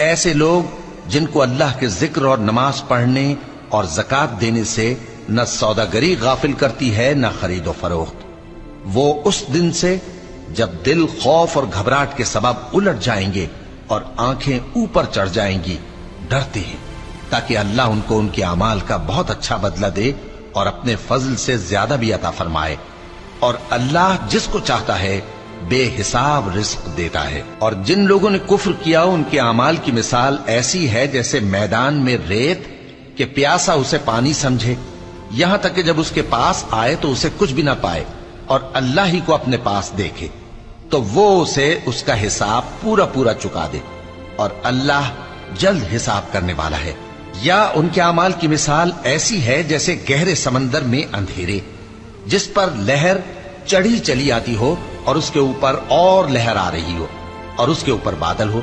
ऐसे लोग जिनको अल्लाह के जिक्र और नमाज पढ़ने और ज़कात देने से न सौदागरी गाफिल करती है न खरीदो फरोख्त, वो उस दिन से जब दिल खौफ और घबराहट के सबब उलट जाएंगे और आंखें ऊपर चढ़ जाएंगी डरते हैं, ताकि अल्लाह उनको उनके अमाल का बहुत अच्छा बदला दे और अपने फजल से ज्यादा भी अता फरमाए। और अल्लाह जिसको चाहता है बेहिसाब रिस्क देता है। और जिन लोगों ने कुफ्र किया उनके अमाल की मिसाल ऐसी है जैसे मैदान में रेत के प्यासा उसे पानी समझे, यहां तक कि जब उसके पास आए तो उसे कुछ भी ना पाए और अल्लाह ही को अपने पास देखे तो वो उसे उसका हिसाब पूरा पूरा चुका दे, और अल्लाह जल्द हिसाब करने वाला है। या उनके अमाल की मिसाल ऐसी है जैसे गहरे समंदर में अंधेरे जिस पर लहर चढ़ी चली आती हो और उसके ऊपर और लहर आ रही हो और उसके ऊपर बादल हो,